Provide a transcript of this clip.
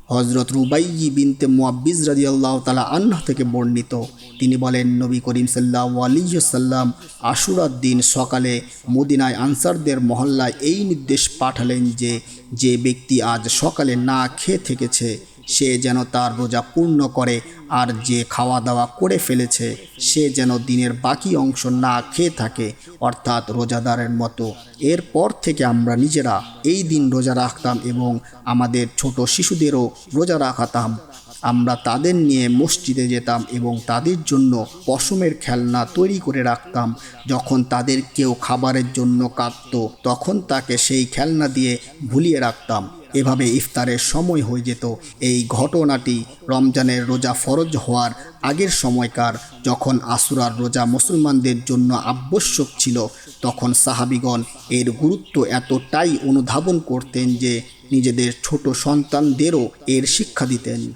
হযরত রুবাইয়্যি বিনতে মুআব্বিজ রাদিয়াল্লাহু তাআলা আনহা থেকে বর্ণিত, তিনি বলেন, নবী করিম সাল্লাল্লাহু আলাইহি ওয়াসাল্লাম আশুরার দিন সকালে মদিনায় আনসারদের মহল্লায় এই নির্দেশ পাঠালেন যে, যে ব্যক্তি আজ সকালে না খেয়ে থেকেছে সে যেন তার রোজা পূর্ণ করে, আর যে খাওয়া দাওয়া করে ফেলেছে সে যেন দিনের বাকি অংশ না খেয়ে থাকে, অর্থাৎ রোজাদারের মতো। এরপর থেকে আমরা নিজেরা এই দিন রোজা রাখতাম এবং আমাদের ছোট শিশুদেরও রোজা রাখাতাম। আমরা তাদের নিয়ে মসজিদে যেতাম এবং তাদের জন্য পশমের খেলনা তৈরি করে রাখতাম। যখন তাদের কেউ খাবারের জন্য কাঁদত তখন তাকে সেই খেলনা দিয়ে ভুলিয়ে রাখতাম। এভাবে ইফতারের সময় হয়ে যেত। এই ঘটনাটি রমজানের রোজা ফরজ হওয়ার আগের সময়কার, যখন আশুরার রোজা মুসলমানদের জন্য আবশ্যক ছিল। তখন সাহাবিগণ এর গুরুত্ব এতটাই অনুধাবন করতেন যে নিজেদের ছোট সন্তানদেরও এর শিক্ষা দিতেন।